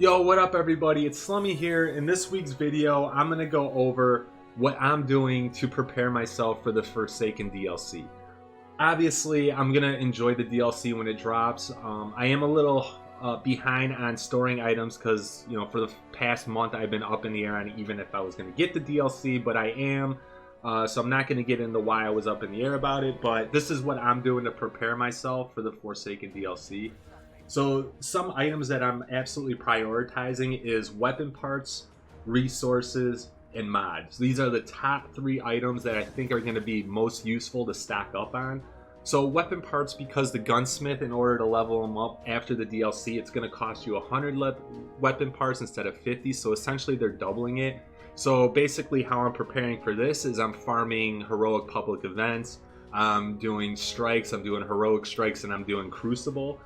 Yo, what up everybody? It's Slummy here. In this week's video, I'm going to go over what I'm doing to prepare myself for the Forsaken DLC. Obviously, I'm going to enjoy the DLC when it drops. I am a little behind on storing items because, for the past month I've been up in the air on even if I was going to get the DLC, but I am. So I'm not going to get into why I was up in the air about it, but this is what I'm doing to prepare myself for the Forsaken DLC. So some items that I'm absolutely prioritizing is weapon parts, resources, and mods. These are the top 3 items that I think are going to be most useful to stack up on. So weapon parts, because the gunsmith, in order to level them up after the DLC, it's going to cost you 100 weapon parts instead of 50. So essentially they're doubling it. So basically how I'm preparing for this is I'm farming heroic public events, I'm doing strikes, I'm doing heroic strikes, and I'm doing crucible.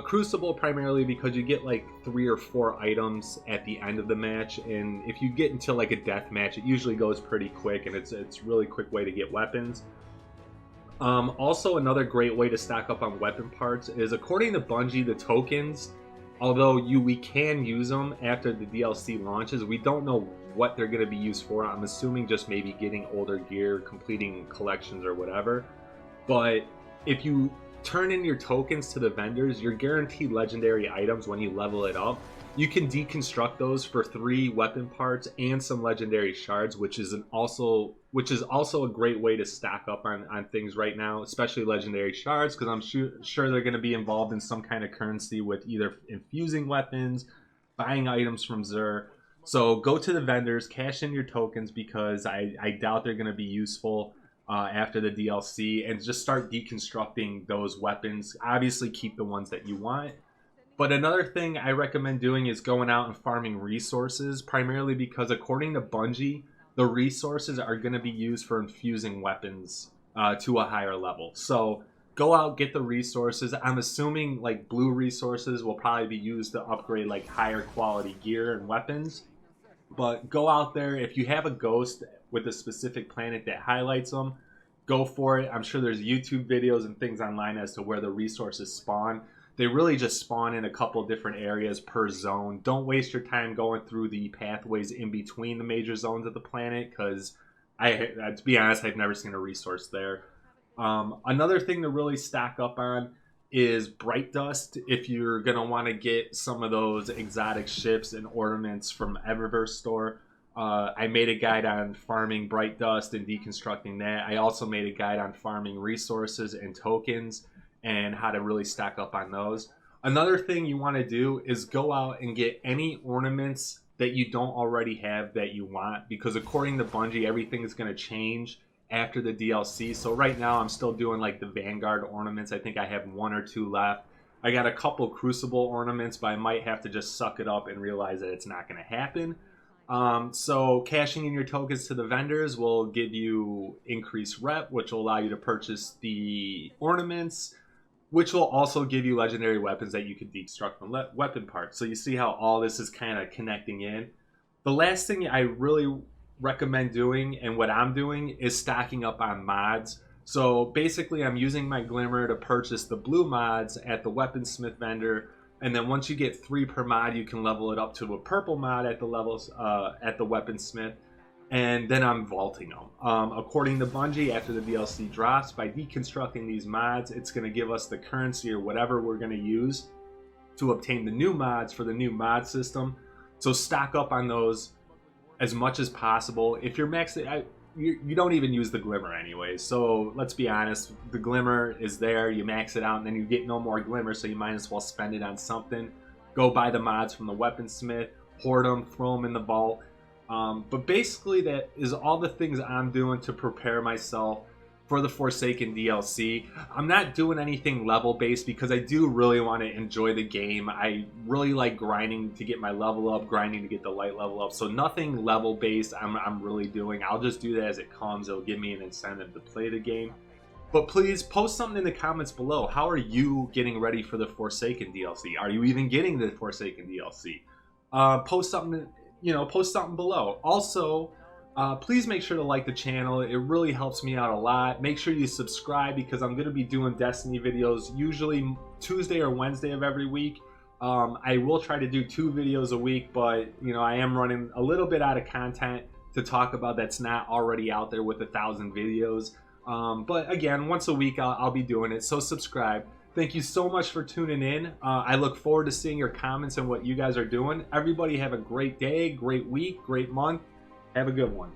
Crucible primarily because you get like 3 or 4 items at the end of the match, and if you get into like a death match, it usually goes pretty quick, and it's really quick way to get weapons. Also, another great way to stack up on weapon parts is, according to Bungie, the tokens, although we can use them after the DLC launches, we don't know what they're going to be used for. I'm assuming just maybe getting older gear, completing collections, or whatever. But if you turn in your tokens to the vendors, you're guaranteed legendary items when you level it up. You can deconstruct those for 3 weapon parts and some legendary shards, which is also a great way to stack up on things right now, especially legendary shards, because I'm sure they're going to be involved in some kind of currency with either infusing weapons, buying items from Xur. So go to the vendors, cash in your tokens, because I doubt they're going to be useful after the DLC, and just start deconstructing those weapons. Obviously keep the ones that you want, but another thing I recommend doing is going out and farming resources, primarily because according to Bungie, the resources are going to be used for infusing weapons to a higher level. So go out, get the resources. I'm assuming like blue resources will probably be used to upgrade like higher quality gear and weapons, but go out there. If you have a ghost with a specific planet that highlights them, go for it. I'm sure there's YouTube videos and things online as to where the resources spawn. They really just spawn in a couple different areas per zone. Don't waste your time going through the pathways in between the major zones of the planet, because to be honest, I've never seen a resource there. Another thing to really stack up on is bright dust. If you're gonna want to get some of those exotic ships and ornaments from Eververse store, I made a guide on farming bright dust and deconstructing that. I also made a guide on farming resources and tokens and how to really stack up on those. Another thing you want to do is go out and get any ornaments that you don't already have that you want, because according to Bungie, everything is going to change after the DLC. So right now I'm still doing like the Vanguard ornaments. I think I have 1 or 2 left. I got a couple Crucible ornaments, but I might have to just suck it up and realize that it's not going to happen. So cashing in your tokens to the vendors will give you increased rep, which will allow you to purchase the ornaments, which will also give you legendary weapons that you can deconstruct from weapon parts. So you see how all this is kind of connecting in. The last thing I really recommend doing, and what I'm doing, is stacking up on mods. So basically I'm using my Glimmer to purchase the blue mods at the weaponsmith vendor, and then once you get 3 per mod, you can level it up to a purple mod at the levels at the weaponsmith, and then I'm vaulting them. According to Bungie, after the DLC drops, by deconstructing these mods, it's going to give us the currency or whatever we're going to use to obtain the new mods for the new mod system. So stock up on those as much as possible. If you're maxed, you don't even use the Glimmer anyways, so let's be honest, the Glimmer is there, you max it out, and then you get no more Glimmer, so you might as well spend it on something. Go buy the mods from the weaponsmith, hoard them, throw them in the vault. But basically that is all the things I'm doing to prepare myself for the Forsaken DLC. I'm not doing anything level based because I do really want to enjoy the game. I really like grinding to get my level up, grinding to get the light level up. So nothing level based I'm really doing. I'll just do that as it comes. It'll give me an incentive to play the game. But please post something in the comments below. How are you getting ready for the Forsaken DLC? Are you even getting the Forsaken DLC? Post something, post something below. Also, please make sure to like the channel. It really helps me out a lot. Make sure you subscribe, because I'm going to be doing Destiny videos usually Tuesday or Wednesday of every week. I will try to do 2 videos a week, but you know, I am running a little bit out of content to talk about that's not already out there with 1,000 videos. But again, once a week I'll be doing it, so subscribe. Thank you so much for tuning in. I look forward to seeing your comments and what you guys are doing. Everybody have a great day, great week, great month. Have a good one.